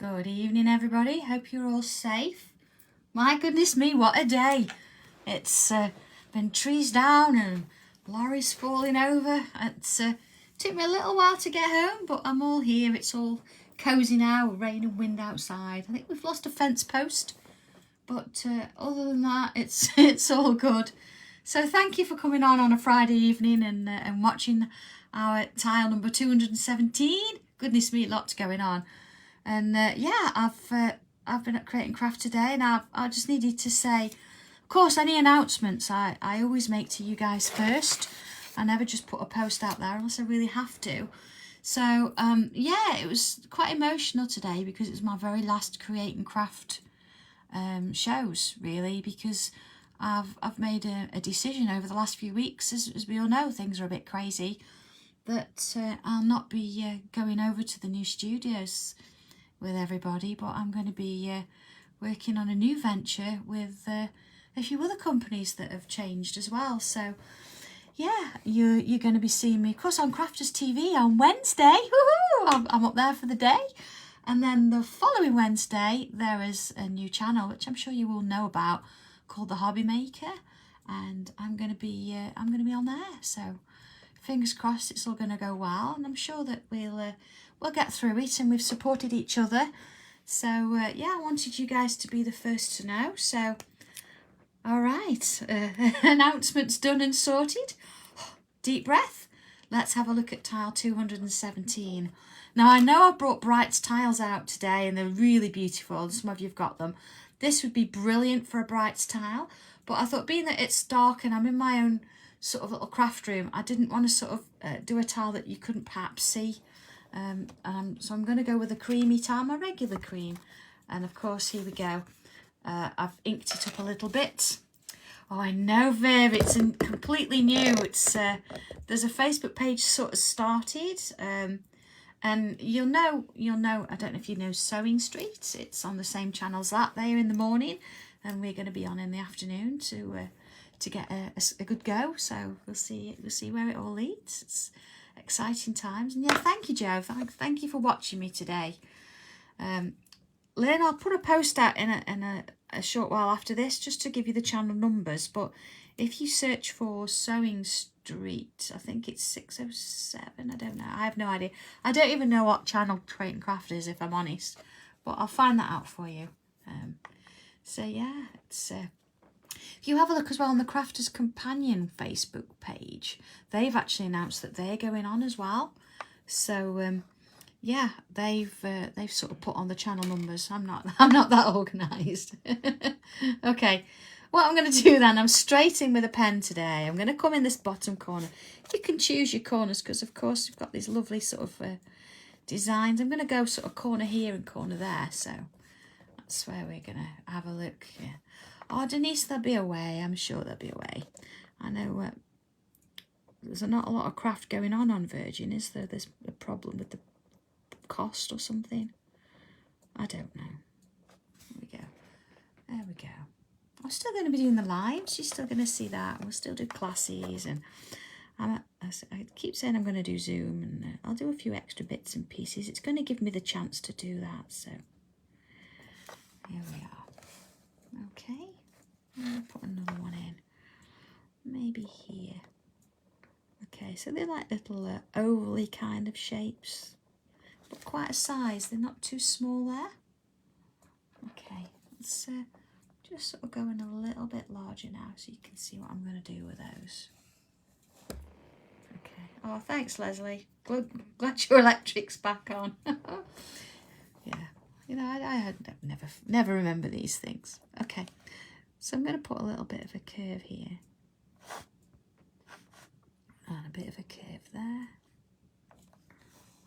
Good evening, everybody. Hope you're all safe. My goodness me, what a day. It's been trees down and lorries falling over. It's took me a little while to get home, but I'm all here. It's all cosy now, rain and wind outside. I think we've lost a fence post, but other than that, it's all good. So thank you for coming on a Friday evening and watching our tile number 217. Goodness me, lots going on. And yeah, I've been at Create and Craft today, and I just needed to say, of course, any announcements I always make to you guys first. I never just put a post out there unless I really have to. So yeah, it was quite emotional today because it was my very last Create and Craft shows, really, because I've made a decision over the last few weeks, as we all know, things are a bit crazy, that I'll not be going over to the new studios with everybody, but I'm going to be working on a new venture with a few other companies that have changed as well. So yeah, you're going to be seeing me, of course, on Crafters TV on Wednesday. Woohoo! I'm up there for the day. And then the following Wednesday, there is a new channel, which I'm sure you all know about, called The Hobby Maker. And I'm going to be on there. So fingers crossed it's all going to go well. And I'm sure that we'll get through it, and we've supported each other. So yeah, I wanted you guys to be the first to know. So all right, announcements done and sorted. Deep breath. Let's have a look at tile 217. Now, I know I brought Bright's tiles out today, and they're really beautiful, and some of you have got them. This would be brilliant for a Bright's tile, but I thought, being that it's dark and I'm in my own sort of little craft room, I didn't want to sort of do a tile that you couldn't perhaps see. So I'm going to go with a creamy tile, my regular cream. And of course, here we go. I've inked it up a little bit. Oh, I know, Viv, it's completely new. It's there's a Facebook page sort of started, and you'll know. I don't know if you know Sewing Street. It's on the same channel as that. They're in the morning, and we're going to be on in the afternoon to get a good go. So we'll see where it all leads. It's exciting times, and yeah, thank you, Joe. Thank you for watching me today. Lynn, I'll put a post out in a short while after this, just to give you the channel numbers. But if you search for Sewing Street, I think it's 607. I don't know. I have no idea. I don't even know what channel Create and Craft is, if I'm honest. But I'll find that out for you. So yeah, it's if you have a look as well on the Crafters Companion Facebook page, they've actually announced that they're going on as well. So yeah, they've sort of put on the channel numbers. I'm not that organised. Okay, what I'm going to do then, I'm straight in with a pen today. I'm going to come in this bottom corner. You can choose your corners, because of course you've got these lovely sort of designs. I'm going to go sort of corner here and corner there. So that's where we're going to have a look. Yeah. Oh, Denise, they'll be away. I'm sure they'll be away. I know there's not a lot of craft going on Virgin, is there? There's a problem with the cost or something. I don't know. There we go. I'm still going to be doing the lives. You're still going to see that. We'll still do classes, and I keep saying I'm going to do Zoom, and I'll do a few extra bits and pieces. It's going to give me the chance to do that. So here we are. Okay, I'm going to put another one in, maybe here. Okay, so they're like little ovally kind of shapes, but quite a size. They're not too small there. Okay, let's just sort of go in a little bit larger now, so you can see what I'm going to do with those. Okay. Oh, thanks, Leslie. Glad your electric's back on. Yeah. You know, I had never remember these things. Okay. So I'm going to put a little bit of a curve here. And a bit of a curve there.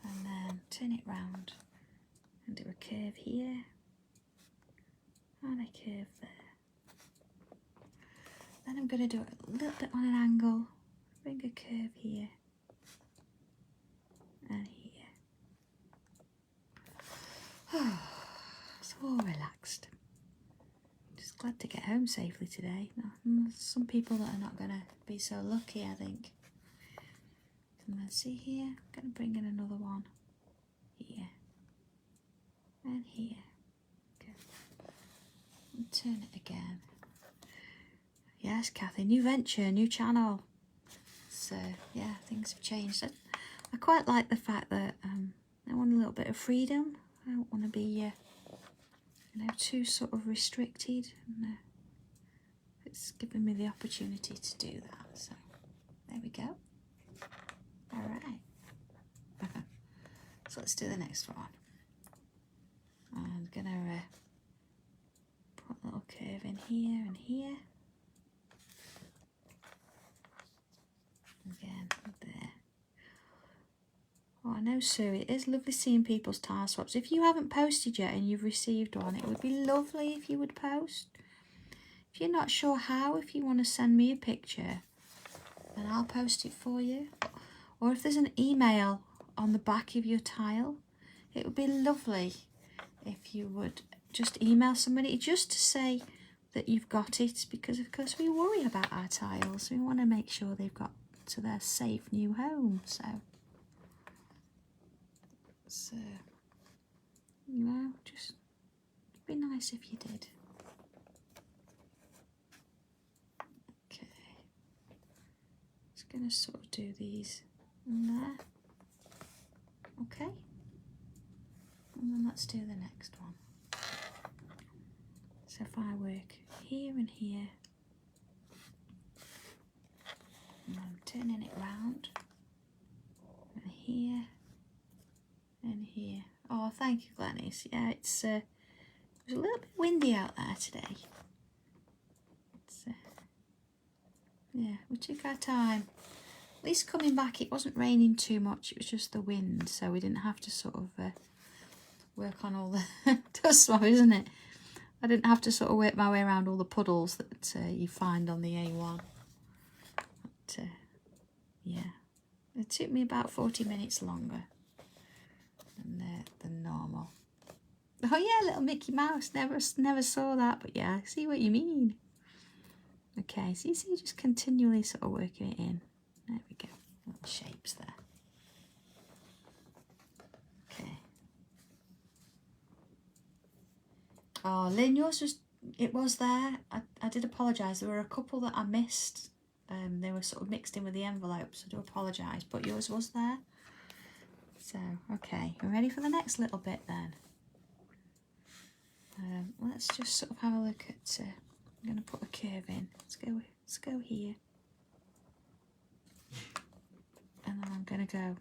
And then turn it round and do a curve here. And a curve there. Then I'm going to do it a little bit on an angle. Bring a curve here. And here. Oh, so all relaxed. Just glad to get home safely today. Some people that are not going to be so lucky, I think. And let's see here. I'm going to bring in another one here. and here. Okay. And turn it again. Yes, Kathy, new venture, new channel. So yeah, things have changed. I quite like the fact that I want a little bit of freedom. I don't want to be, you know, too sort of restricted. And, it's given me the opportunity to do that. So there we go. All right. So let's do the next one. I'm gonna put a little curve in here and here. Again, there. Oh, I know, Sue, it is lovely seeing people's tile swaps. If you haven't posted yet and you've received one, it would be lovely if you would post. If you're not sure how, if you want to send me a picture, then I'll post it for you. Or if there's an email on the back of your tile, it would be lovely if you would just email somebody just to say that you've got it, because of course we worry about our tiles. We want to make sure they've got to their safe new home. So you know, just be nice if you did. Okay, just gonna sort of do these in there. Okay, and then let's do the next one. So if I work here and here, and I'm turning it round, and here and here. Oh, thank you, Glenys. Yeah, it was a little bit windy out there today. Yeah, we took our time. At least coming back, it wasn't raining too much. It was just the wind, so we didn't have to sort of work on all the dust swab, isn't it? I didn't have to sort of work my way around all the puddles that you find on the A1. But, yeah, it took me about 40 minutes longer than normal. Oh yeah, little Mickey Mouse. Never saw that, but yeah, I see what you mean. Okay, so you see, just continually sort of working it in. There we go, little shapes there. Okay. Oh, Lynn, yours was there. I did apologise. There were a couple that I missed. They were sort of mixed in with the envelopes. I do apologise, but yours was there. So, okay, we're ready for the next little bit then. Let's just sort of have a look at. I'm going to put a curve in. Let's go here, and then I'm going to go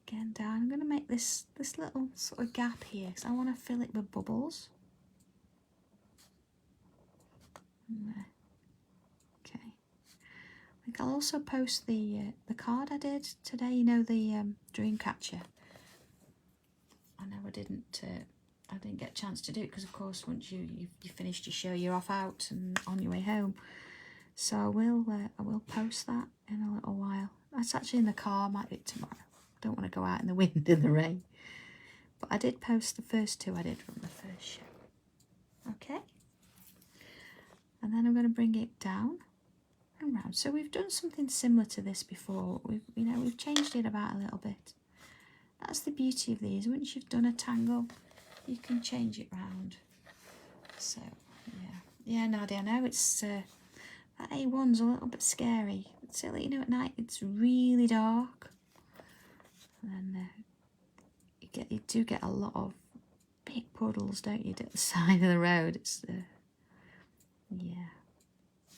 again down. I'm going to make this little sort of gap here because I want to fill it with bubbles. Okay. I think I'll also post the card I did today. You know, the dream catcher. I know I didn't get a chance to do it because, of course, once you finished your show, you're off out and on your way home. So I will post that in a little while. That's actually in the car. Might be tomorrow. I don't want to go out in the wind and the rain. But I did post the first two I did from the first show. Okay. And then I'm going to bring it down and round. So we've done something similar to this before. We've changed it about a little bit. That's the beauty of these. Once you've done a tangle, you can change it round. So yeah, Nadia, I know it's that A1's a little bit scary. So that, you know, at night it's really dark, and then you do get a lot of big puddles, don't you, at the side of the road. It's yeah,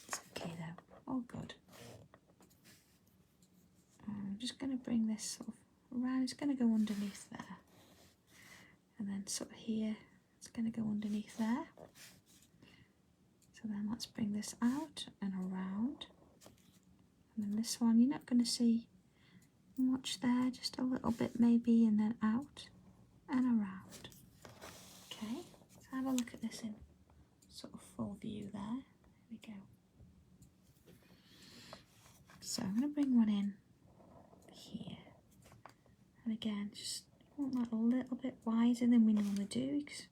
it's okay though. All good. I'm just going to bring this sort of around. It's going to go underneath there. And then sort of here, it's going to go underneath there. So then let's bring this out and around. And then this one, you're not going to see much there, just a little bit maybe, and then out and around. Okay, let's have a look at this in sort of full view there. There we go. So I'm going to bring one in here. And again, just want that a little bit wider than we normally do, because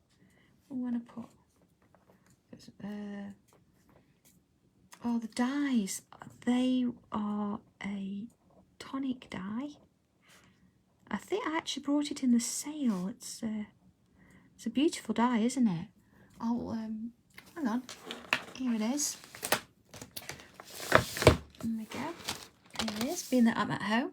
we want to put oh, the dies, they are a tonic die. I think I actually brought it in the sale. It's It's a beautiful die, isn't it? I'll, hang on, here it is. There we go. Here it is, being that I'm at home.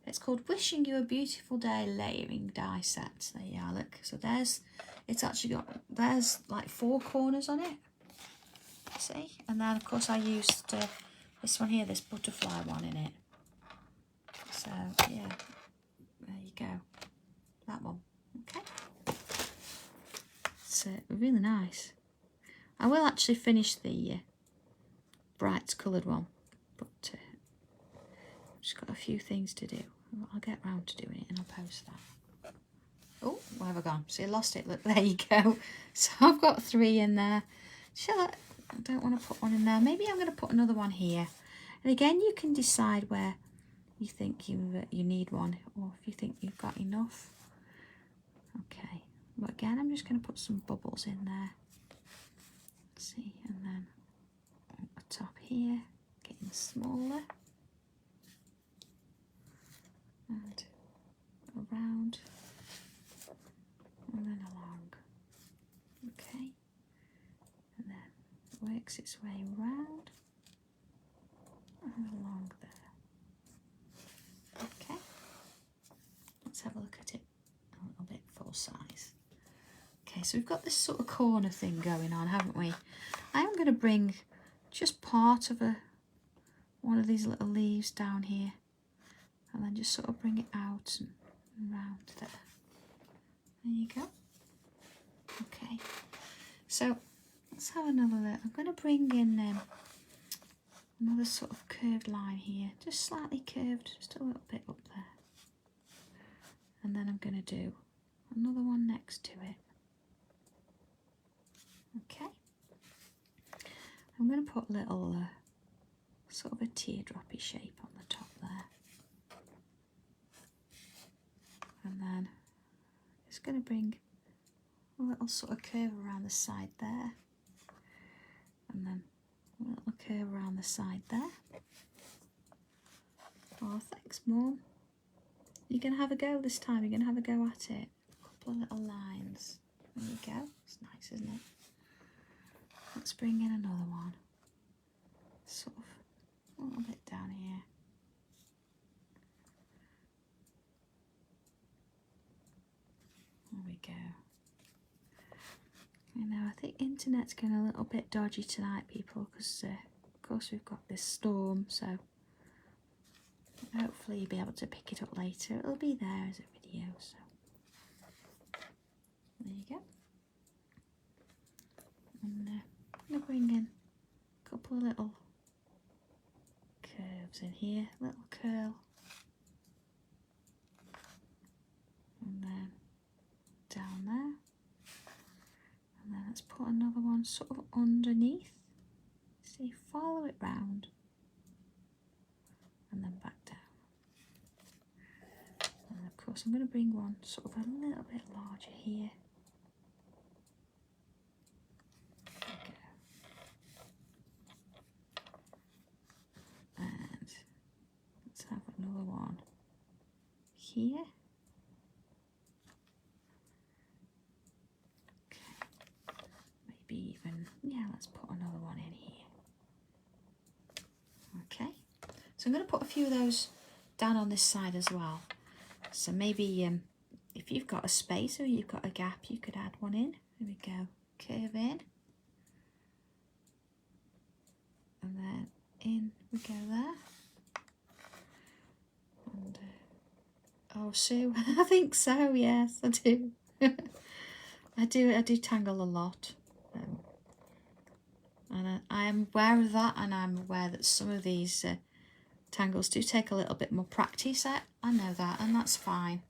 It's called Wishing You a Beautiful Day Layering Die Set. There you are, look. So there's, it's actually got, there's like 4 corners on it. See? And then of course I used this one here, this butterfly one in it. So yeah, there you go. That one. Okay. It's really nice. I will actually finish the bright coloured one, but I've just got a few things to do. I'll get round to doing it and I'll post that. Oh, where have I gone? See, I lost it. Look, there you go. So I've got 3 in there. Shall I don't want to put one in there. Maybe I'm going to put another one here. And again, you can decide where you think you need one, or if you think you've got enough. Okay. But again, I'm just going to put some bubbles in there. See, and then on the top here, getting smaller. And around. And then along. Okay. And then works its way round and along there. Okay. Let's have a look at it a little bit full size. Okay, so we've got this sort of corner thing going on, haven't we? I am going to bring just part of one of these little leaves down here, and then just sort of bring it out and round there. There you go. Okay, so let's have another look. I'm going to bring in another sort of curved line here, just slightly curved, just a little bit up there. And then I'm going to do another one next to it. Okay. I'm going to put a little sort of a teardroppy shape on the top there. And then it's going to bring a little sort of curve around the side there. And then a little curve around the side there. Oh, thanks, Mum. You're going to have a go this time. You're going to have a go at it. A couple of little lines. There you go. It's nice, isn't it? Let's bring in another one. Sort of a little bit down here. There we go. You know, I think internet's going a little bit dodgy tonight, people, because of course we've got this storm, so hopefully you'll be able to pick it up later. It'll be there as a video, so there you go. And I'm going to bring in a couple of little curves in here, little curl, and then down there. And then let's put another one sort of underneath. See, follow it round. And then back down. And of course I'm going to bring one sort of a little bit larger here. There we go. And let's have another one here. Even, yeah, let's put another one in here. Okay, so I'm going to put a few of those down on this side as well. So maybe if you've got a space or you've got a gap, you could add one in. There we go, curve in. And then in we go there. And, oh, Sue, I think so, yes, I do. I do tangle a lot. And I am aware of that, and I'm aware that some of these tangles do take a little bit more practice. I know that, and that's fine.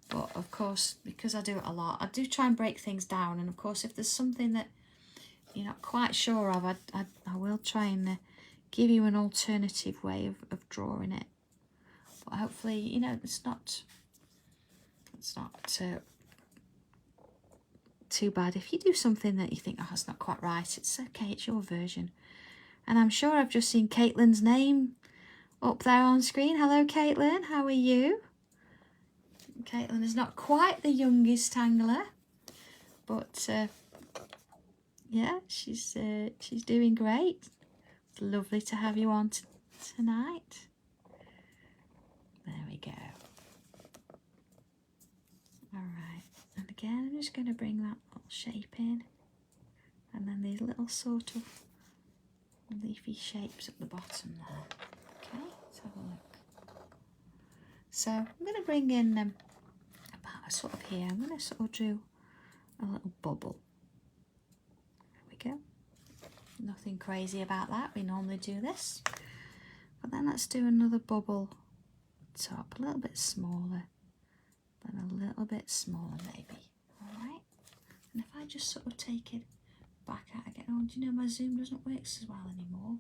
But of course, because I do it a lot, I do try and break things down. And of course, if there's something that you're not quite sure of, I will try and give you an alternative way of drawing it. But hopefully, you know, it's not too bad. If you do something that you think, oh, it's not quite right, it's okay, it's your version. And I'm sure I've just seen Caitlin's name up there on screen. Hello, Caitlin, how are you? Caitlin is not quite the youngest tangler, but yeah, she's doing great. It's lovely to have you on tonight. There we go. All right, and again, I'm just going to bring that little shape in, and then these little sort of leafy shapes at the bottom there. Okay, let's have a look. So I'm going to bring in about sort of here. I'm going to sort of do a little bubble. There we go. Nothing crazy about that. We normally do this, but then let's do another bubble top, a little bit smaller, then a little bit smaller maybe. All right. And if I just sort of take it back out again. Oh, do you know my zoom doesn't work as well anymore?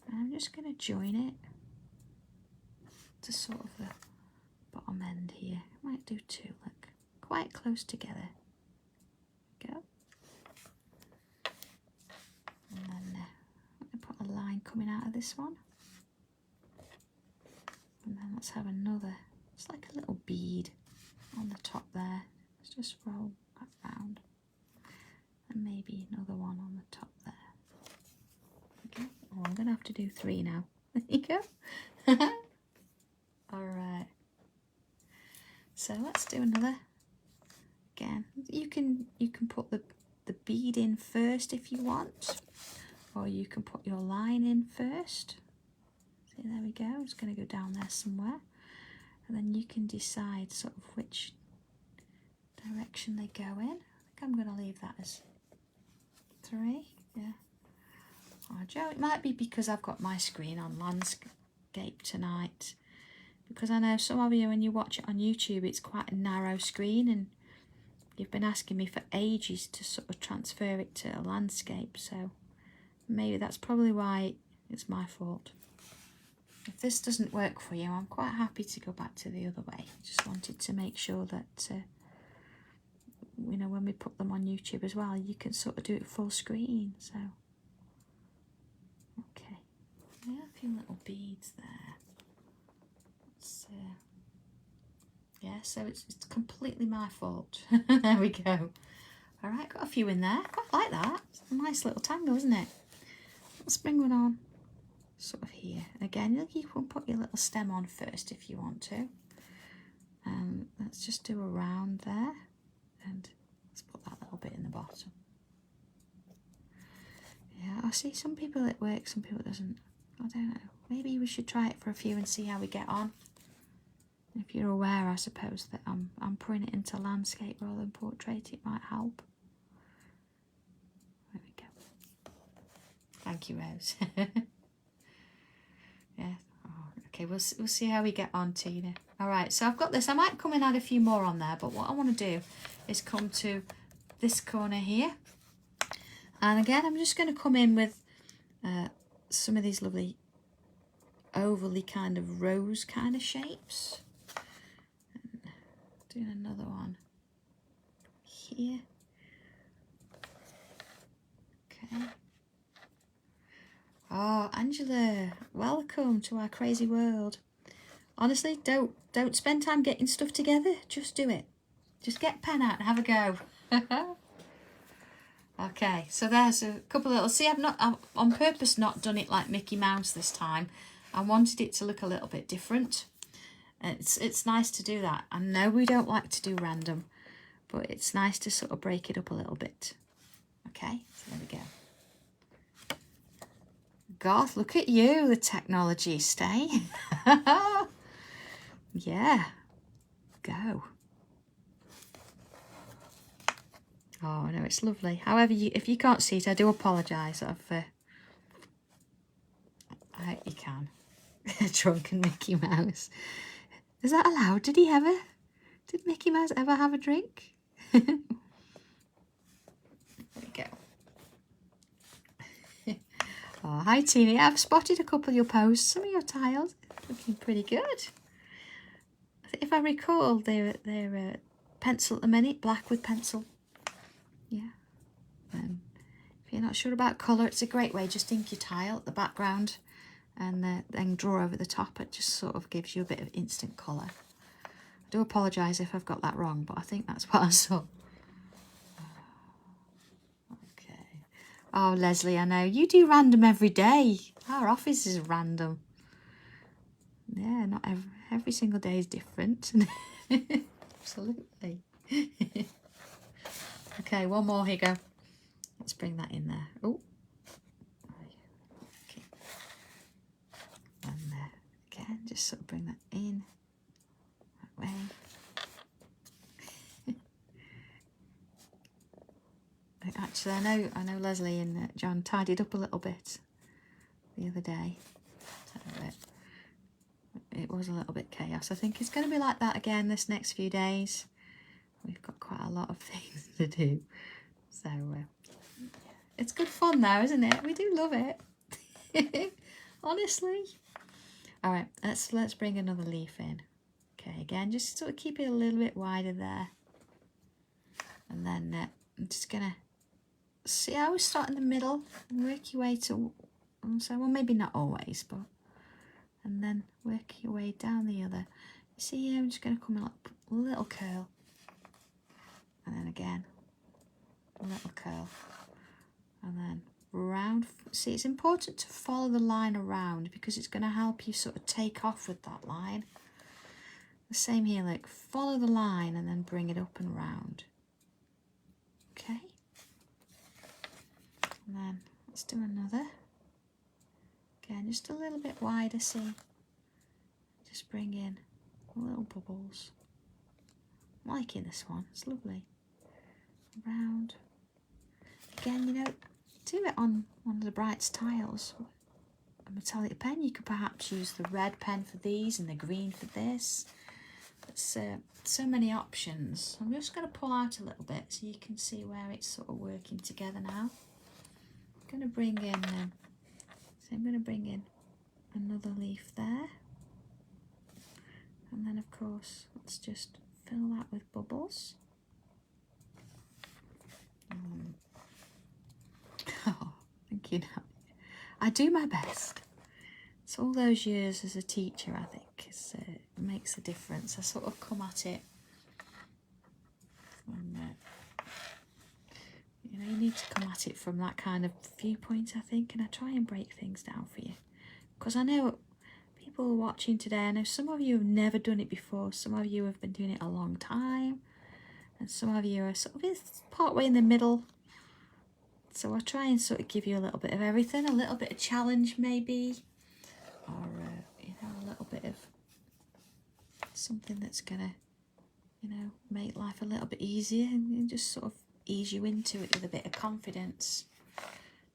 And I'm just going to join it to sort of the bottom end here. I might do two, look, quite close together. Go. And then I'm going to put a line coming out of this one. And then let's have another, it's like a little bead on the top there. Let's just roll that round. And maybe another one on the top there. Okay. Oh, I'm going to have to do 3 now. There you go. All right. So let's do another. Again, you can put the bead in first if you want, or you can put your line in first. See, there we go. It's going to go down there somewhere, and then you can decide sort of which direction they go in. I think I'm going to leave that as 3. Yeah. Oh, Joe, it might be because I've got my screen on landscape tonight, because I know some of you, when you watch it on YouTube, it's quite a narrow screen, and you've been asking me for ages to sort of transfer it to a landscape, so maybe that's probably why it's my fault. If this doesn't work for you, I'm quite happy to go back to the other way. Just wanted to make sure that you know, when we put them on YouTube as well, you can sort of do it full screen. So okay, yeah, a few little beads there. Yeah, so it's completely my fault. There we go. All right, got a few in there. Quite like that. It's a nice little tangle, isn't it? Let's bring one on sort of here. Again, you can put your little stem on first if you want to. Let's just do a round there, and let's put that little bit in the bottom. Yeah, I see some people it works, some people it doesn't. I don't know. Maybe we should try it for a few and see how we get on. If you're aware, I suppose, that I'm putting it into landscape rather than portrait, it might help. There we go. Thank you, Rose. Yeah. Oh, okay, we'll see how we get on, Tina. All right, so I've got this. I might come and add a few more on there, but what I want to do is come to this corner here. And again, I'm just going to come in with some of these lovely ovally kind of rose kind of shapes. And doing another one here. Okay. Oh, Angela, welcome to our crazy world. Honestly, don't spend time getting stuff together. Just do it. Just get a pen out and have a go. Okay, so there's a couple of little. See, I've on purpose not done it like Mickey Mouse this time. I wanted it to look a little bit different. It's nice to do that. I know we don't like to do random, but it's nice to sort of break it up a little bit. Okay, so there we go. Garth, look at you, the technology, stay. Yeah, go. Oh, no, it's lovely. However, if you can't see it, I do apologise. I hope you can. Drunken Mickey Mouse. Is that allowed? Did Mickey Mouse ever have a drink? There we go. Oh, hi, Tina. I've spotted a couple of your posts. Some of your tiles looking pretty good. If I recall, they're pencil at the minute, black with pencil. Yeah. If you're not sure about colour, it's a great way. Just ink your tile at the background and then draw over the top. It just sort of gives you a bit of instant colour. I do apologise if I've got that wrong, but I think that's what I saw. Oh, Leslie, I know. You do random every day. Our office is random. Yeah, not every single day is different. Absolutely. Okay, one more. Here you go. Let's bring that in there. Oh. Okay. And again, just sort of bring that in. That way. Actually, I know Leslie and John tidied up a little bit the other day. So it was a little bit chaos. I think it's going to be like that again this next few days. We've got quite a lot of things to do. So it's good fun though, isn't it? We do love it. Honestly. All right, let's bring another leaf in. Okay, again, just sort of keep it a little bit wider there. And then I'm just going to see how we start in the middle and work your way to, so well, maybe not always, but, and then work your way down the other. You see here, I'm just going to come up a little curl, and then again a little curl, and then round. See, it's important to follow the line around because it's going to help you sort of take off with that line. The same here, like follow the line and then bring it up and round. Okay. And then let's do another. Again, just a little bit wider, see. Just bring in little bubbles. I'm liking this one, it's lovely. Round. Again, you know, do it on one of the Bright's tiles. A metallic pen, you could perhaps use the red pen for these and the green for this. It's so many options. I'm just going to pull out a little bit so you can see where it's sort of working together now. I'm going to bring in, so I'm going to bring in another leaf there. And then of course, let's just fill that with bubbles. Oh, thank you. I do my best. It's all those years as a teacher, I think, it makes a difference. I sort of come at it from, you know, you need to come at it from that kind of viewpoint, I think, and I try and break things down for you. Because I know people watching today, I know some of you have never done it before, some of you have been doing it a long time, and some of you are sort of part way in the middle. So I try and sort of give you a little bit of everything, a little bit of challenge maybe, or you know, a little bit of something that's gonna, you know, make life a little bit easier and just sort of ease you into it with a bit of confidence.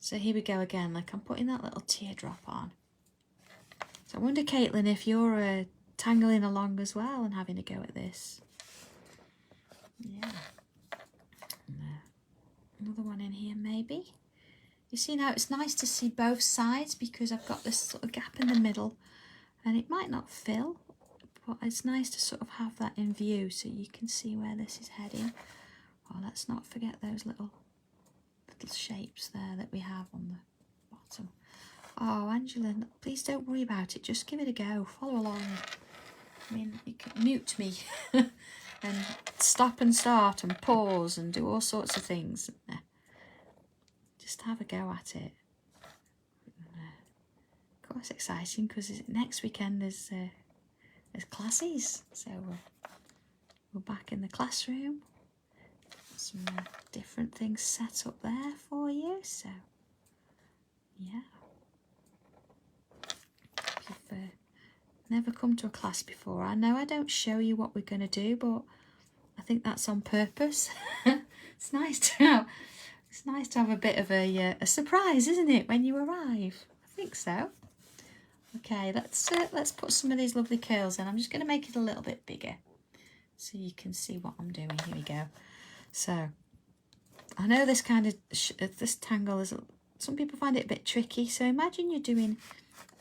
So here we go again, like I'm putting that little teardrop on. So I wonder, Caitlin, if you're tangling along as well and having a go at this. Yeah. Another one in here maybe. You see now it's nice to see both sides because I've got this sort of gap in the middle and it might not fill, but it's nice to sort of have that in view so you can see where this is heading. Oh, let's not forget those little shapes there that we have on the bottom. Oh, Angela, please don't worry about it. Just give it a go. Follow along. I mean, you can mute me and stop and start and pause and do all sorts of things. Just have a go at it. Of course, exciting because next weekend there's classes, so we're back in the classroom. Some different things set up there for you. So yeah, if you've never come to a class before, I know I don't show you what we're going to do, but I think that's on purpose. It's nice to have a bit of a surprise, isn't it, when you arrive? I think so. Okay, let's put some of these lovely curls in. I'm just going to make it a little bit bigger so you can see what I'm doing. Here we go. So I know this kind of this tangle is, some people find it a bit tricky. So imagine you're doing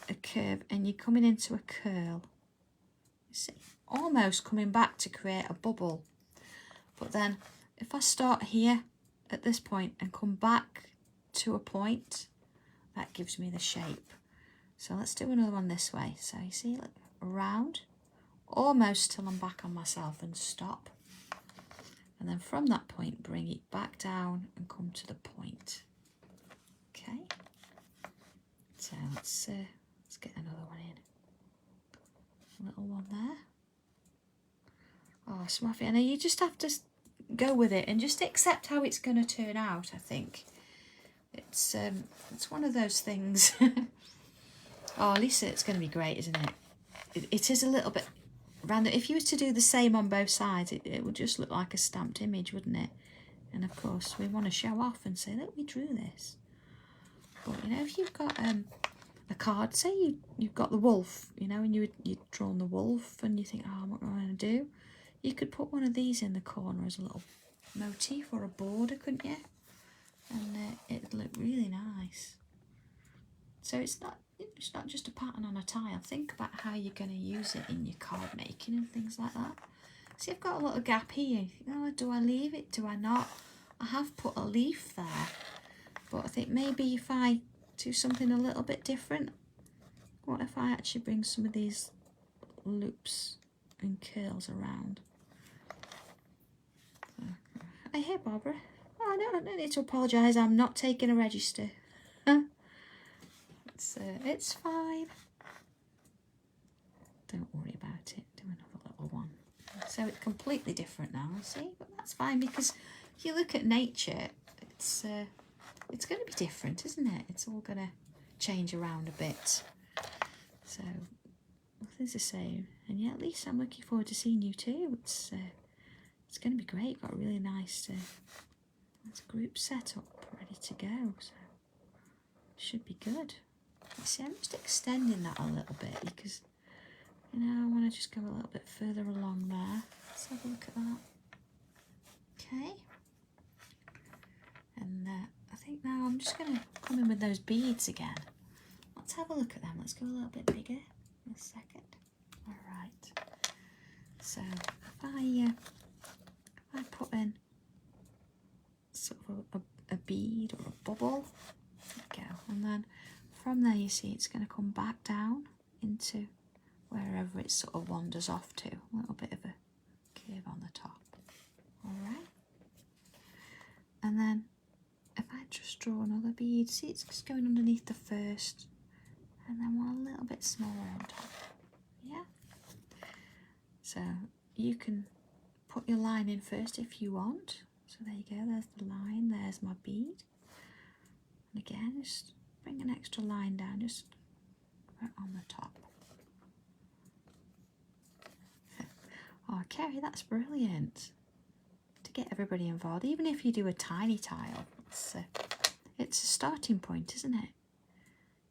a curve and you're coming into a curl. You see, almost coming back to create a bubble. But then if I start here at this point and come back to a point, that gives me the shape. So let's do another one this way. So you see, like around, almost till I'm back on myself and stop. And then from that point, bring it back down and come to the point. Okay. So let's get another one in. Little one there. Oh, Smuffy, I know you just have to go with it and just accept how it's going to turn out, I think. It's one of those things. Oh, Lisa, it's going to be great, isn't it? It is a little bit random. If you were to do the same on both sides, it would just look like a stamped image, wouldn't it? And of course, we want to show off and say, look, we drew this. But, you know, if you've got a card, say you've got the wolf, you know, and you'd drawn the wolf and you think, oh, what am I going to do? You could put one of these in the corner as a little motif or a border, couldn't you? And it'd look really nice. So it's not just a pattern on a tile. Think about how you're going to use it in your card making and things like that. See, I've got a little gap here. Oh, do I leave it? Do I not? I have put a leaf there. But I think maybe if I do something a little bit different, what if I actually bring some of these loops and curls around? I hear Barbara. Oh, no, I don't need to apologise. I'm not taking a register. It's fine. Don't worry about it. Do another little one. So it's completely different now, see? But that's fine, because if you look at nature, it's going to be different, isn't it? It's all going to change around a bit. So nothing's the same. And yeah, at least I'm looking forward to seeing you too. It's going to be great. Got a really nice group set up ready to go. So it should be good. You see, I'm just extending that a little bit because, you know, I want to just go a little bit further along there. Let's have a look at that. Okay. And I think now I'm just going to come in with those beads again. Let's have a look at them. Let's go a little bit bigger in a second. All right. So if I put in sort of a bead or a bubble, there we go. And then from there, you see, it's going to come back down into wherever it sort of wanders off to. A little bit of a curve on the top. All right. And then if I just draw another bead, see, it's just going underneath the first, and then one a little bit smaller on top. Yeah. So you can put your line in first if you want. So there you go. There's the line. There's my bead. And again, just bring an extra line down, just right on the top. Oh, Kerry, that's brilliant. To get everybody involved, even if you do a tiny tile, it's a starting point, isn't it?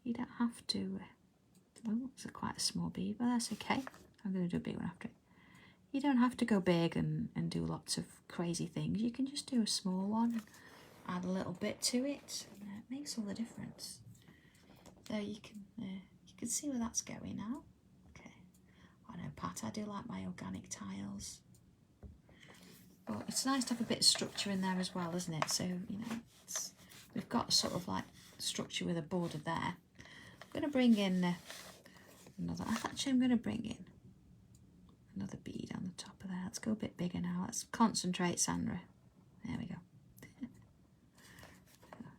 You don't have to. Oh, it's quite a small bead, but that's okay. I'm going to do a big one after it. You don't have to go big and do lots of crazy things. You can just do a small one, add a little bit to it, and it makes all the difference. So you can see where that's going now. Okay. I know, Pat, I do like my organic tiles. But it's nice to have a bit of structure in there as well, isn't it? So, you know, we've got sort of like structure with a border there. I'm going to bring in another, actually I'm going to bring in another bead on the top of there. Let's go a bit bigger now. Let's concentrate, Sandra. There we go.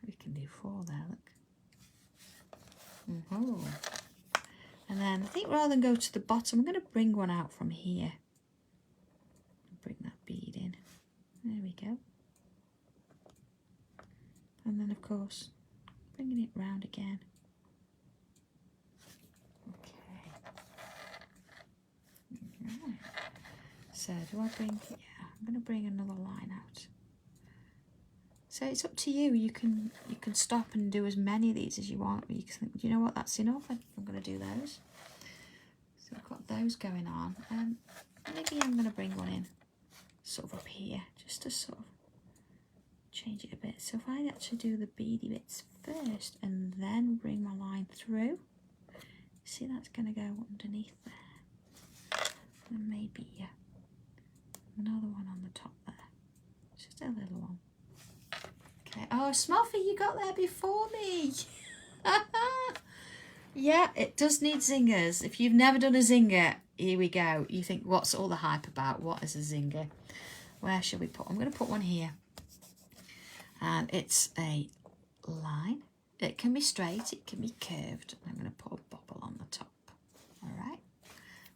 We can do 4 there, look. And then I think rather than go to the bottom, I'm going to bring one out from here. Bring that bead in. There we go. And then of course, bringing it round again. Okay. Right. So do I bring, yeah, I'm going to bring another line out. So it's up to you. You can stop and do as many of these as you want. You can think, do you know what, that's enough. I'm going to do those. So I've got those going on. Maybe I'm going to bring one in sort of up here, just to sort of change it a bit. So if I actually do the beady bits first and then bring my line through, see, that's going to go underneath there. And maybe another one on the top there. Just a little one. Okay. Oh, Smuffy, you got there before me. Yeah, it does need zingers. If you've never done a zinger, here we go. You think, what's all the hype about? What is a zinger? Where shall we put? I'm going to put one here. And it's a line. It can be straight, it can be curved. I'm going to put a bobble on the top. All right.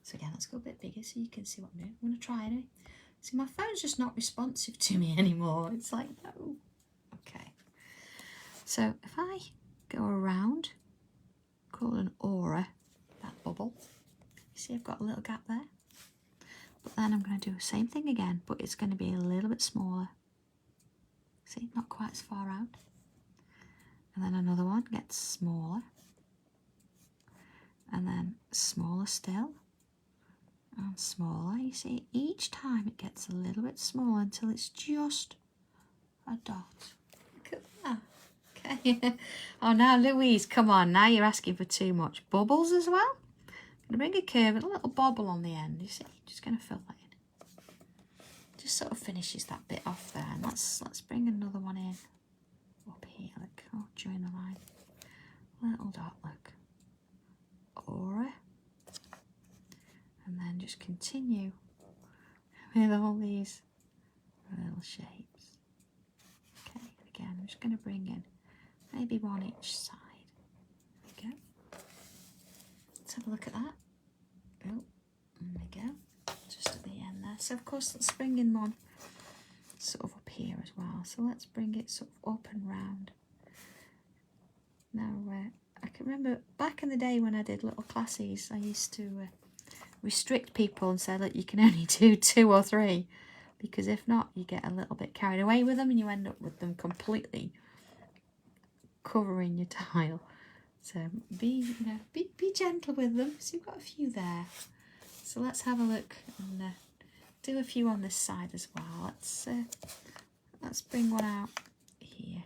So again, let's go a bit bigger so you can see what I'm doing. I'm going to try it. See, my phone's just not responsive to me anymore. It's like, no. Okay. So if I go around, call it an aura, that bubble. You see I've got a little gap there. But then I'm going to do the same thing again, but it's going to be a little bit smaller. See, not quite as far out. And then another one gets smaller. And then smaller still. And smaller. You see, each time it gets a little bit smaller until it's just a dot. Look at that. Okay. Oh, now Louise, come on. Now you're asking for too much. Bubbles as well. I'm going to bring a curve and a little bobble on the end. You see, just going to fill that in. Just sort of finishes that bit off there. And let's bring another one in. Up here, look. Oh, join the line. Little dot, look. Aura. And then just continue with all these little shapes. Okay, again, I'm just going to bring in maybe one each side. There we go. Let's have a look at that. Oh, there we go. Just at the end there. So, of course, let's bring in one sort of up here as well. So let's bring it sort of up and round. Now, I can remember back in the day when I did little classes, I used to restrict people and say, look, you can only do 2 or 3, because if not, you get a little bit carried away with them and you end up with them completely covering your tile. So be gentle with them. So you've got a few there. So let's have a look and do a few on this side as well. Let's bring one out here.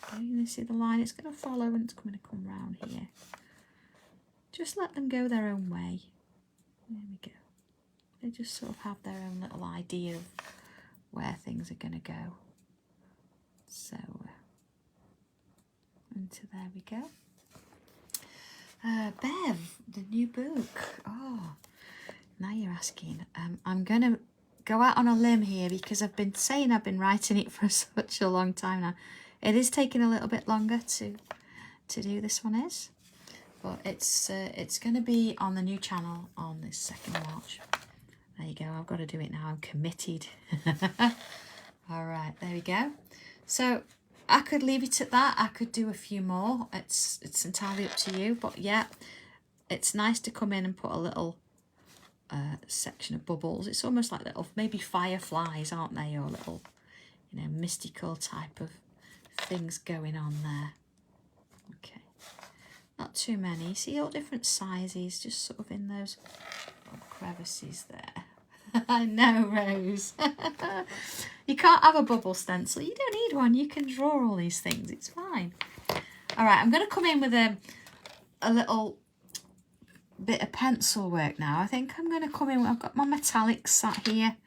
Okay, you see the line, it's going to follow and it's going to come round here. Just let them go their own way. There we go. They just sort of have their own little idea of where things are going to go. So, into there we go. Bev, the new book. Oh, now you're asking. I'm going to go out on a limb here because I've been saying I've been writing it for such a long time now. It is taking a little bit longer to do, this one is. But it's going to be on the new channel on the 2nd of March. There you go. I've got to do it now. I'm committed. All right, there we go. So I could leave it at that. I could do a few more. It's entirely up to you. But yeah, it's nice to come in and put a little section of bubbles. It's almost like little, maybe fireflies, aren't they? Or little, mystical type of things going on there. Okay. Not too many. See, all different sizes, just sort of in those little crevices there. I know, Rose. You can't have a bubble stencil. You don't need one. You can draw all these things. It's fine. All right, I'm going to come in with a little bit of pencil work now. I think I'm going to come in. I've got my metallics sat here.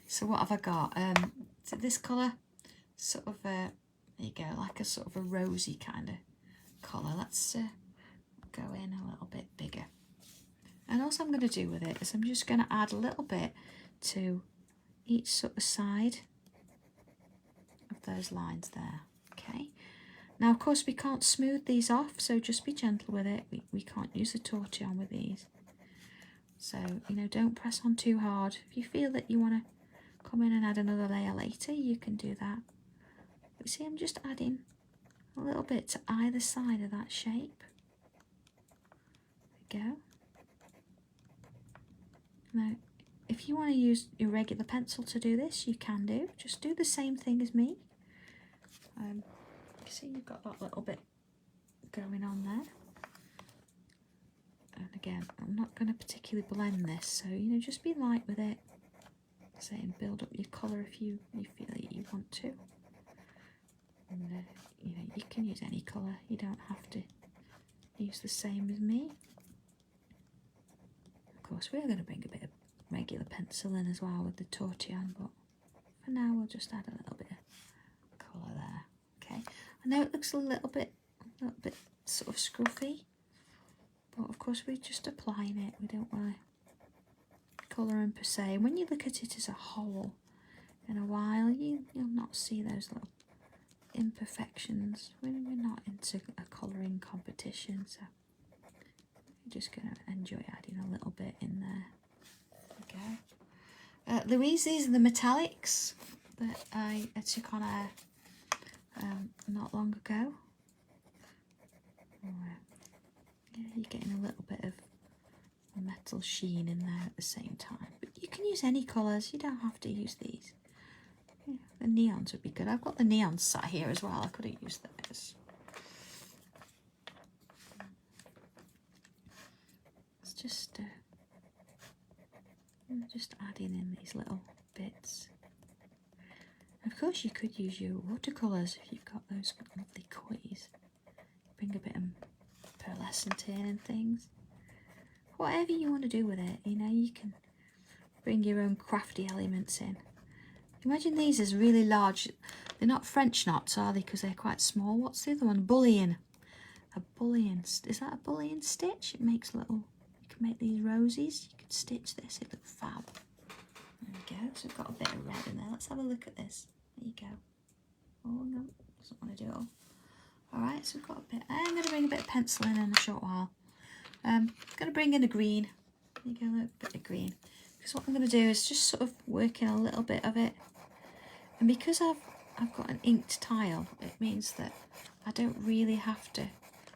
So what have I got? Is it this colour? Sort of there you go, like a sort of a rosy kind of colour. Let's go in a little bit bigger. And also I'm going to do with it is I'm just going to add a little bit to each sort of side of those lines there. Okay. Now, of course, we can't smooth these off, so just be gentle with it. We can't use a tortillon with these. So, don't press on too hard. If you feel that you want to come in and add another layer later, you can do that. But see, I'm just adding a little bit to either side of that shape. There we go. Now, if you want to use your regular pencil to do this, you can do. Just do the same thing as me. See, you've got that little bit going on there. And again, I'm not going to particularly blend this, so, just be light with it. Say, and build up your colour if you feel that you want to. And, you can use any colour. You don't have to use the same as me. Of course, we're going to bring a bit of regular pencil in as well with the tortillon, but for now we'll just add a little bit of colour there. Okay, I know it looks a little bit sort of scruffy, but of course we're just applying it. We don't want to colour in per se. When you look at it as a whole, in a while you'll not see those little imperfections. We're not into a colouring competition, so I'm just going to enjoy adding a little bit in there. There we go. Louise, these are the metallics that I took on air not long ago. Yeah, you're getting a little bit of a metal sheen in there at the same time. But you can use any colours, you don't have to use these. Yeah, the neons would be good. I've got the neons sat here as well, I could have used those. It's just adding in these little bits. Of course you could use your watercolours if you've got those lovely kois. Bring a bit of pearlescent in and things. Whatever you want to do with it, you know, you can bring your own crafty elements in. Imagine these as really large. They're not French knots, are they? Because they're quite small. What's the other one? Bullion. A bullion. Is that a bullion stitch? It makes little... You can make these roses. You could stitch this. It looks fab. There we go. So we've got a bit of red in there. Let's have a look at this. There you go. Oh no, doesn't want to do it all. Alright, so we've got a bit. I'm going to bring a bit of pencil in a short while. I'm going to bring in a green. There you go, a little bit of green. Because what I'm going to do is just sort of work in a little bit of it. And because I've got an inked tile, it means that I don't really have to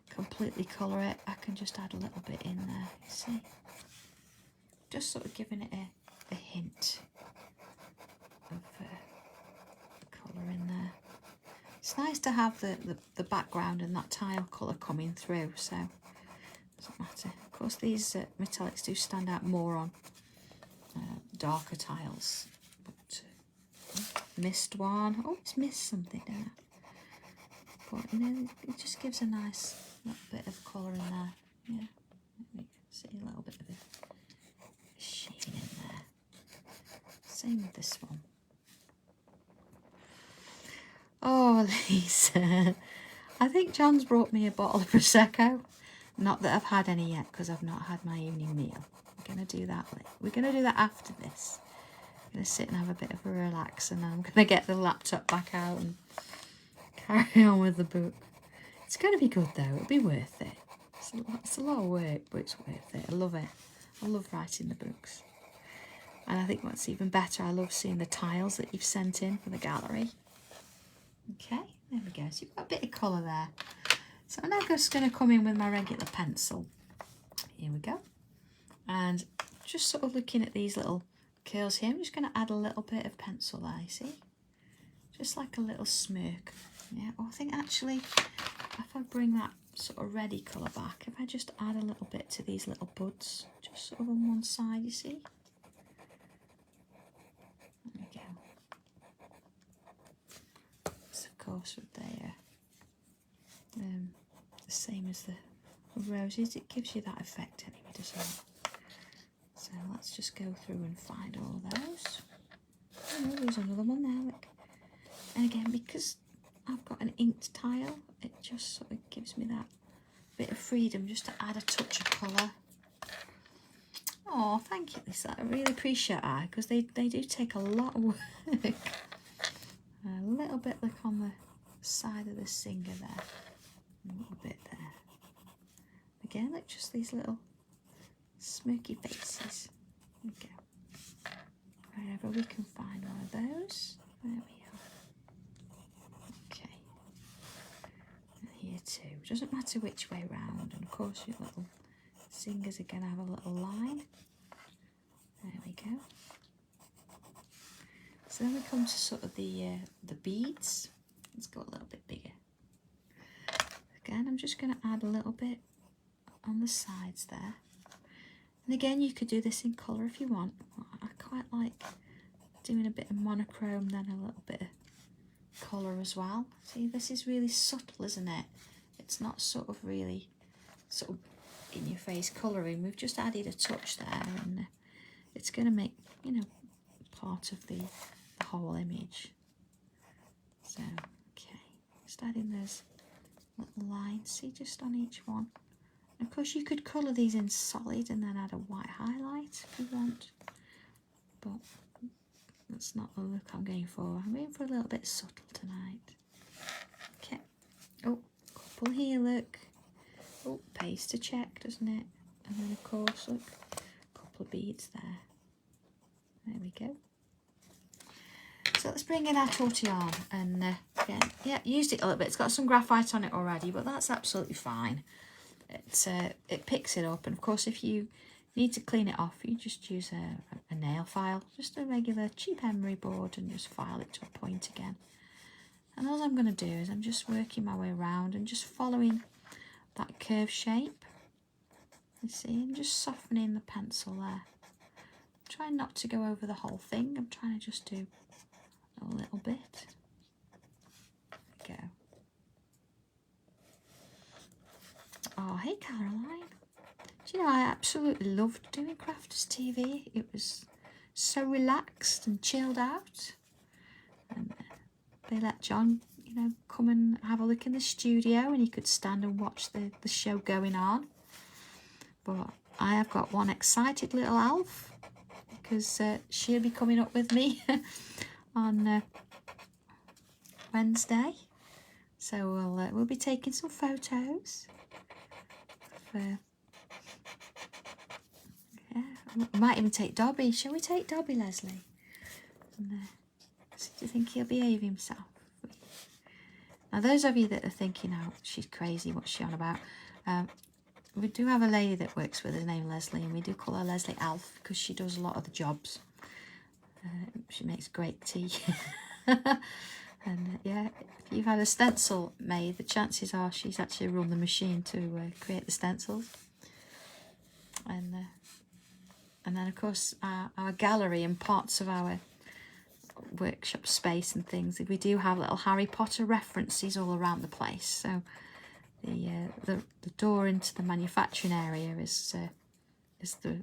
completely colour it. I can just add a little bit in there, you see. Just sort of giving it a hint of colour in there. It's nice to have the background and that tile colour coming through, so it doesn't matter. Of course, these metallics do stand out more on darker tiles. But missed one. Oh, it's missed something there. But you know, it just gives a nice little bit of colour in there. Yeah, let me see a little bit of a sheen in there. Same with this one. Oh, Lisa. I think John's brought me a bottle of Prosecco. Not that I've had any yet, because I've not had my evening meal. We're going to do that later. We're going to do that after this. I'm going to sit and have a bit of a relax, and then I'm going to get the laptop back out and carry on with the book. It's going to be good, though. It'll be worth it. It's a lot of work, but it's worth it. I love it. I love writing the books. And I think what's even better, I love seeing the tiles that you've sent in for the gallery. Okay, there we go. So you've got a bit of colour there. So I'm now just going to come in with my regular pencil. Here we go. And just sort of looking at these little curls here, I'm just going to add a little bit of pencil there, you see? Just like a little smirk. Yeah, or I think actually, if I bring that sort of reddy colour back, if I just add a little bit to these little buds, just sort of on one side, you see? There we go. So of course with the same as the roses, it gives you that effect anyway, doesn't it? So let's just go through and find all those. Oh, there's another one there, look. And again, because I've got an inked tile, it just sort of gives me that bit of freedom just to add a touch of colour. Oh, thank you, Lisa. I really appreciate that, because they do take a lot of work. A little bit like on the side of the singer there. A little bit there. Again, look, just these little smirky faces. There we go. Wherever we can find one of those. There we are. Okay. And here too. Doesn't matter which way round. And of course your little singers are going to have a little line. There we go. So then we come to sort of the beads. Let's go a little bit bigger. Again, I'm just going to add a little bit on the sides there. And again, you could do this in colour if you want. I quite like doing a bit of monochrome, then a little bit of colour as well. See, this is really subtle, isn't it? It's not sort of really sort of in your face colouring. We've just added a touch there, and it's going to make, you know, part of the whole image. So, okay, just adding those little lines, see, just on each one. And of course, you could colour these in solid and then add a white highlight if you want, but that's not the look I'm going for. I'm going for a little bit subtle tonight. Oh, couple here, look. Oh, pays to check, doesn't it? And then of course, look, a couple of beads there. There we go. So let's bring in our tortillon and again, yeah, used it a little bit. It's got some graphite on it already, but that's absolutely fine. It picks it up, and of course if you need to clean it off, you just use a nail file, just a regular cheap emery board, and just file it to a point again. And all I'm going to do is I'm just working my way around and just following that curve shape. You see, I'm just softening the pencil there. I'm trying not to go over the whole thing. I'm trying to just do a little bit. There we go. Oh, hey Caroline. Do you know, I absolutely loved doing Crafters TV. It was so relaxed and chilled out. And they let John, you know, come and have a look in the studio, and he could stand and watch the show going on. But I have got one excited little elf, because she'll be coming up with me on Wednesday. So we'll be taking some photos. Yeah, we might even take Dobby. Shall we take Dobby, Leslie? And, do you think he'll behave himself? Now, those of you that are thinking, oh, she's crazy, what's she on about? We do have a lady that works with us named Leslie, and we do call her Leslie Alf because she does a lot of the jobs. She makes great tea. And yeah, if you've had a stencil made, the chances are she's actually run the machine to create the stencils. And then of course our gallery and parts of our workshop space and things, we do have little Harry Potter references all around the place. So the door into the manufacturing area is the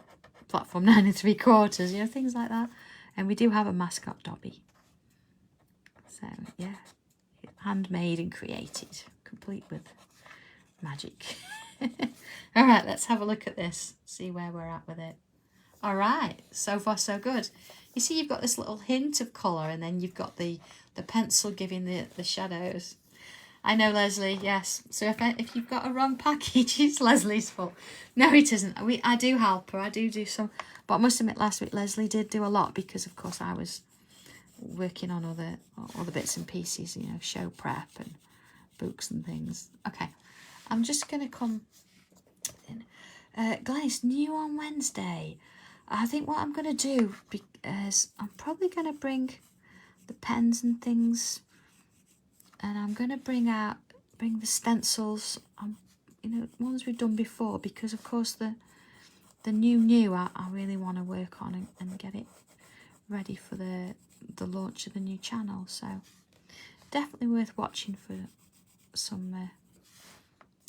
platform 9 3/4, you know, things like that. And we do have a mascot Dobby. So yeah, handmade and created, complete with magic. All right, let's have a look at this, see where we're at with it. All right, so far so good. You see, you've got this little hint of colour, and then you've got the pencil giving the shadows. I know, Leslie, yes. So if you've got a wrong package, it's Leslie's fault. No, it isn't. I do help her. I do some. But I must admit, last week Leslie did do a lot because, of course, I was working on other bits and pieces, you know, show prep and books and things. Okay, I'm just going to come in. Guys, new on Wednesday. I think what I'm going to do is I'm probably going to bring the pens and things, and I'm going to bring the stencils, you know, ones we've done before, because of course the new I really want to work on and get it ready for the launch of the new channel. So definitely worth watching for some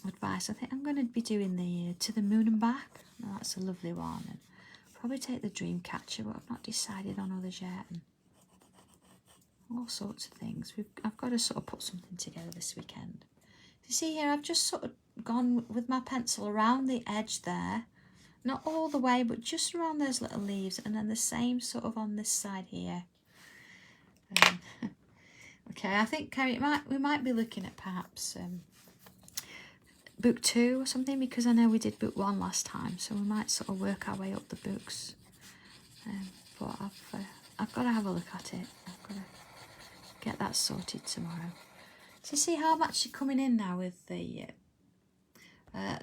advice. I think I'm going to be doing the To the Moon and Back. Now, that's a lovely one. And probably take the Dreamcatcher, but I've not decided on others yet. And all sorts of things. I've got to sort of put something together this weekend. You see here, I've just sort of gone with my pencil around the edge there. Not all the way, but just around those little leaves, and then the same sort of on this side here. Okay, I think, Kerry, we might be looking at perhaps book 2 or something, because I know we did book 1 last time, so we might sort of work our way up the books. But I've got to have a look at it. I've got to get that sorted tomorrow. So you see how I'm actually coming in now with the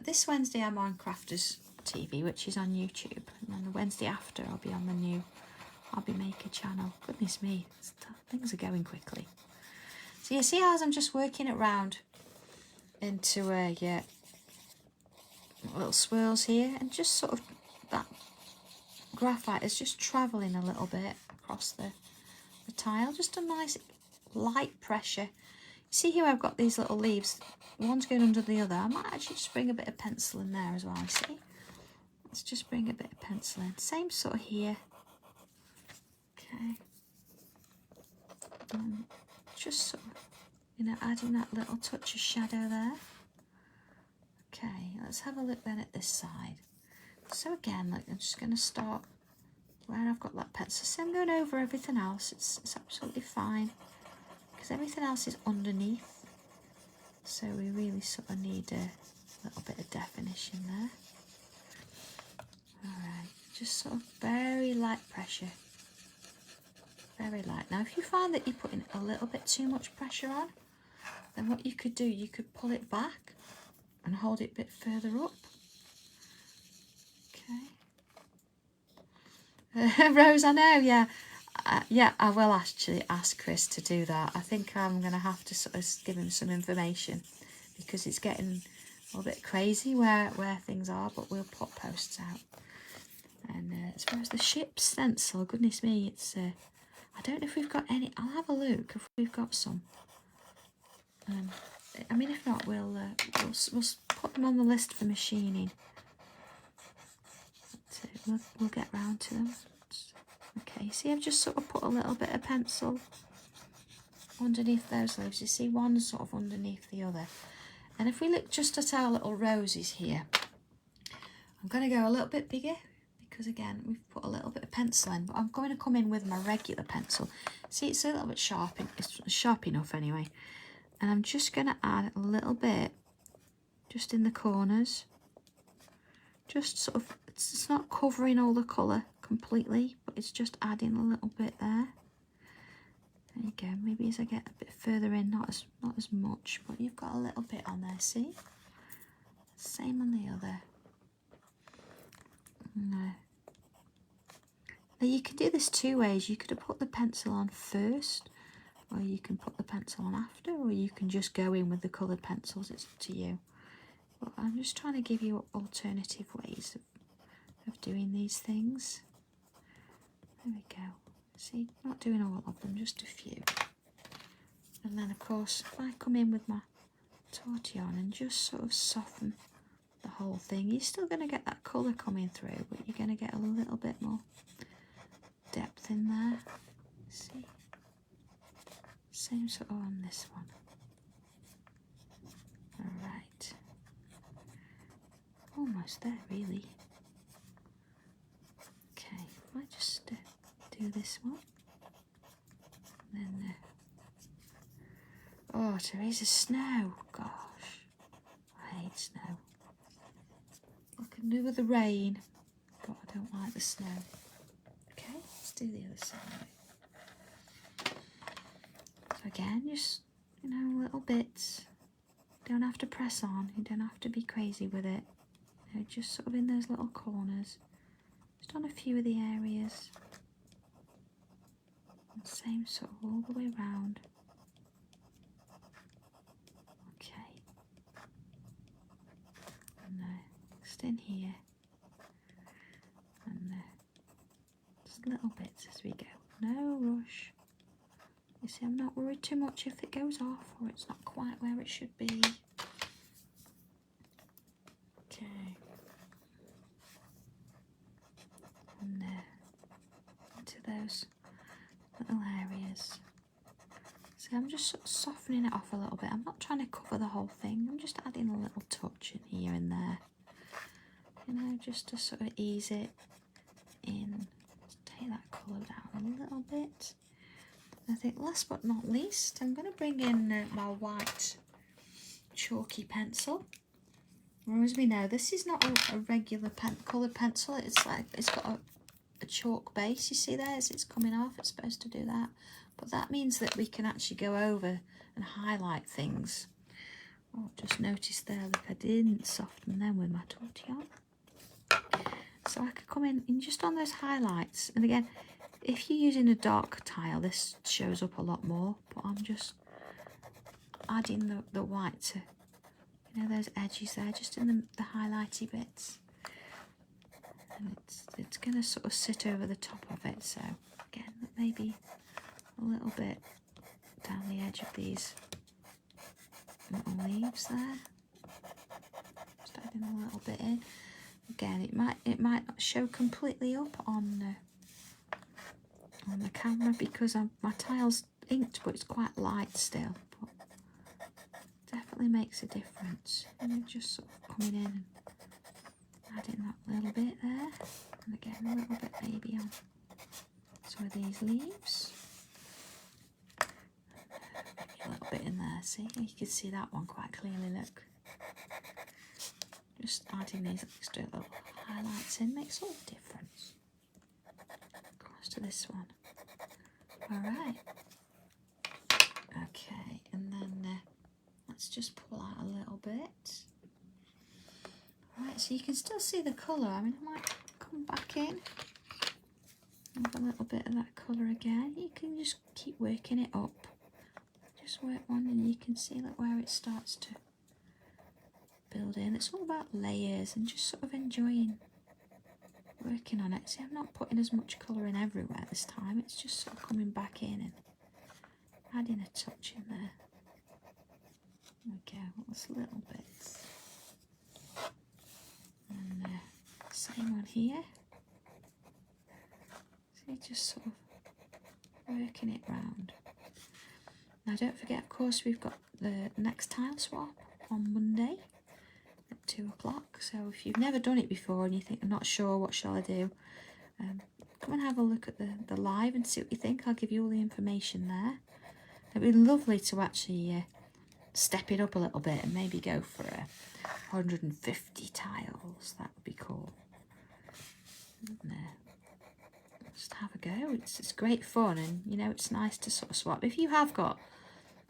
this Wednesday I'm on Crafters TV, which is on YouTube, and then the Wednesday after I'll be on the new Hobby Maker channel. Goodness me, things are going quickly. So you see how I'm just working it round into little swirls here, and just sort of that graphite is just travelling a little bit across the tile, just a nice light pressure. You see here I've got these little leaves, one's going under the other. I might actually just bring a bit of pencil in there as well, you see. Let's just bring a bit of pencil in. Same sort of here. Okay. Just sort of, you know, adding that little touch of shadow there. Okay, let's have a look then at this side. So again, like, I'm just going to start where I've got that pencil. So I'm going over everything else. It's absolutely fine, because everything else is underneath. So we really sort of need a little bit of definition there. Alright, just sort of very light pressure. Very light. Now if you find that you're putting a little bit too much pressure on, then what you could do, you could pull it back and hold it a bit further up. Okay. Rose, I know, yeah. Yeah, I will actually ask Chris to do that. I think I'm going to have to sort of give him some information because it's getting a little bit crazy where things are, but we'll put posts out. And as far as the ship stencil, goodness me, it's... I don't know if we've got any. I'll have a look if we've got some. I mean, if not, we'll put them on the list for machining. We'll get round to them. Okay, see, I've just sort of put a little bit of pencil underneath those leaves. You see, one's sort of underneath the other. And if we look just at our little roses here, I'm going to go a little bit bigger because, again, we've put a little bit of pencil in, but I'm going to come in with my regular pencil. See, it's a little bit sharp. It's sharp enough anyway. And I'm just going to add a little bit just in the corners. Just sort of, it's not covering all the colour completely, but it's just adding a little bit there. There you go. Maybe as I get a bit further in, not as much, but you've got a little bit on there, see? Same on the other. No. Now you can do this two ways. You could have put the pencil on first, or you can put the pencil on after, or you can just go in with the coloured pencils. It's up to you. But I'm just trying to give you alternative ways of doing these things. There we go. See, not doing all of them, just a few. And then, of course, if I come in with my tortillon and just sort of soften the whole thing, you're still going to get that colour coming through, but you're going to get a little bit more depth in there. See? Same sort of on this one. Alright. Almost there, really. Okay, I might just do this one. And then, oh, Teresa, snow. Gosh, I hate snow. I can do with the rain, but I don't like the snow. Okay, let's do the other side. So again, just, you know, little bits. You don't have to press on. You don't have to be crazy with it. You know, just sort of in those little corners. Just on a few of the areas. And same sort of all the way around. Okay. And next in here. And just little bits as we go. No rush. You see, I'm not worried too much if it goes off or it's not quite where it should be. Okay. And into those little areas. So I'm just sort of softening it off a little bit. I'm not trying to cover the whole thing. I'm just adding a little touch in here and there. You know, just to sort of ease it in. Let's take that colour down a little bit. I think last but not least, I'm going to bring in my white chalky pencil. As we know, this is not a regular coloured pencil. It's like it's got a chalk base. You see there as it's coming off. It's supposed to do that, but that means that we can actually go over and highlight things. Oh, just noticed there that I didn't soften them with my tortillon. So I could come in just on those highlights, and again, if you're using a dark tile, this shows up a lot more, but I'm just adding the white to, you know, those edges there, just in the highlighty bits. And it's going to sort of sit over the top of it, so again, maybe a little bit down the edge of these little leaves there. Just adding a little bit in. Again, it might not show completely up on the camera because my tile's inked, but it's quite light still. But definitely makes a difference. And just sort of coming in and adding that little bit there, and again a little bit maybe on some of these leaves. Maybe a little bit in there see, you can see that one quite clearly, look. Just adding these extra little highlights in makes all the difference. Across to this one. Alright. Okay, and then let's just pull out a little bit. Alright, so you can still see the colour. I mean, I might come back in. Have a little bit of that colour again. You can just keep working it up. Just work one and you can see like where it starts to build in. It's all about layers and just sort of enjoying working on it. See, I'm not putting as much colour in everywhere this time. It's just sort of coming back in and adding a touch in there. Okay, what's little bits. And same one here. See, just sort of working it round. Now don't forget, of course, we've got the next tile swap on Monday at 2 o'clock. So if you've never done it before and you think, I'm not sure, what shall I do? Come and have a look at the live and see what you think. I'll give you all the information there. It'd be lovely to actually step it up a little bit and maybe go for 150 tiles. That would be cool. Just have a go. It's great fun, and you know, it's nice to sort of swap. If you have got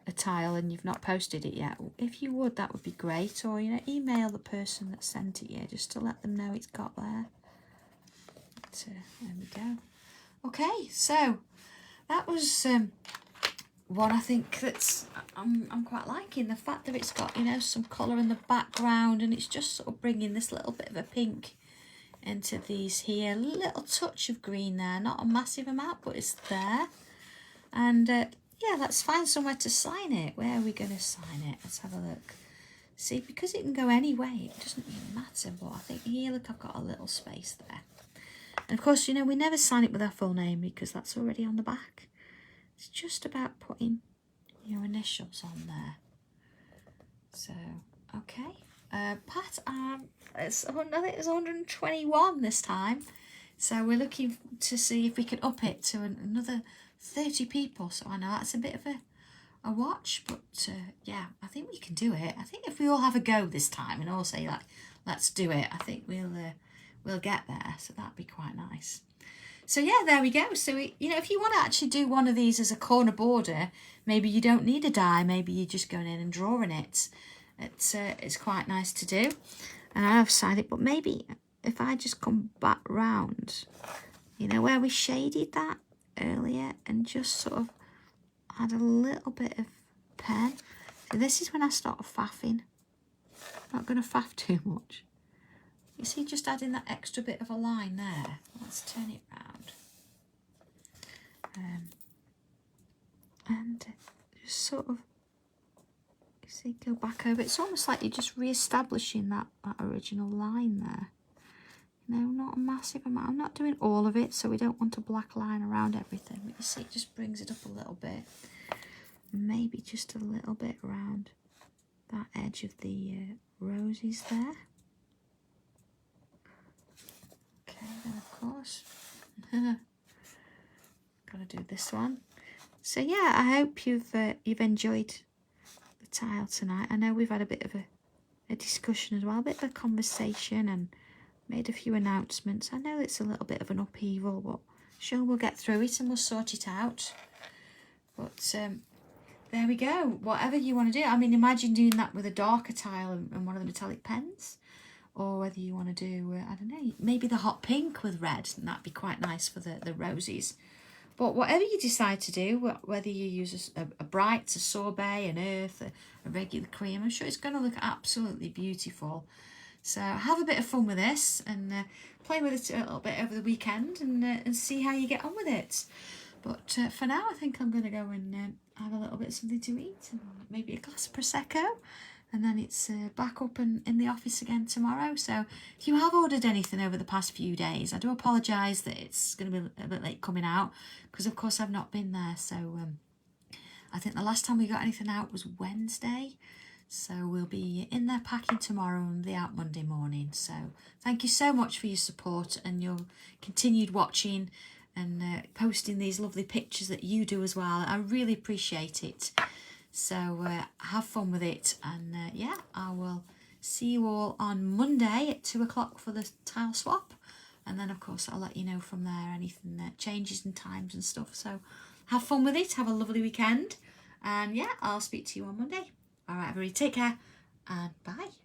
a tile and you've not posted it yet, if you would, that would be great. Or, you know, email the person that sent it you just to let them know it's got there. But, there we go. Okay, so that was one I think that's I'm quite liking, the fact that it's got, you know, some colour in the background, and it's just sort of bringing this little bit of a pink into these here. A little touch of green there, not a massive amount, but it's there. And yeah, let's find somewhere to sign it. Where are we going to sign it? Let's have a look. See, because it can go any way, it doesn't really matter. But I think here, look, I've got a little space there. And of course, you know, we never sign it with our full name because that's already on the back. It's just about putting your initials on there. So, okay. Pat, I think it's 121 this time. So we're looking to see if we can up it to another 30 people. So I know that's a bit of a watch, but yeah, I think we can do it. I think if we all have a go this time and all say, like, let's do it, I think we'll get there. So that'd be quite nice. So yeah, there we go. So you know, if you want to actually do one of these as a corner border, maybe you don't need a die. Maybe you're just going in and drawing it. It's quite nice to do. And I have signed it, but maybe if I just come back round, you know, where we shaded that earlier, and just sort of add a little bit of pen. So this is when I start faffing. I'm not going to faff too much. You see, just adding that extra bit of a line there. Let's turn it round. And just sort of, you see, go back over. It's almost like you're just re-establishing that original line there. You know, not a massive amount. I'm not doing all of it, so we don't want a black line around everything. But you see, it just brings it up a little bit. Maybe just a little bit around that edge of the roses there. Okay, then of course, gotta do this one. So yeah, I hope you've enjoyed the tile tonight. I know we've had a bit of a discussion as well, a bit of a conversation, and made a few announcements. I know it's a little bit of an upheaval, but sure, we'll get through it and we'll sort it out. But there we go. Whatever you want to do. I mean, imagine doing that with a darker tile and one of the metallic pens. Or whether you want to do, I don't know, maybe the hot pink with red. And that'd be quite nice for the roses. But whatever you decide to do, whether you use a bright, a sorbet, an earth, a regular cream, I'm sure it's going to look absolutely beautiful. So have a bit of fun with this and play with it a little bit over the weekend and see how you get on with it. But for now, I think I'm going to go and have a little bit of something to eat and maybe a glass of Prosecco. And then it's back up in the office again tomorrow. So if you have ordered anything over the past few days, I do apologise that it's going to be a bit late coming out because, of course, I've not been there. So I think the last time we got anything out was Wednesday. So we'll be in there packing tomorrow and be out Monday morning. So thank you so much for your support and your continued watching and posting these lovely pictures that you do as well. I really appreciate it. So have fun with it, and yeah, I will see you all on Monday at 2 o'clock for the tile swap, and then of course I'll let you know from there anything that changes in times and stuff. So have fun with it, have a lovely weekend, and yeah, I'll speak to you on Monday. All right, everybody, take care and bye.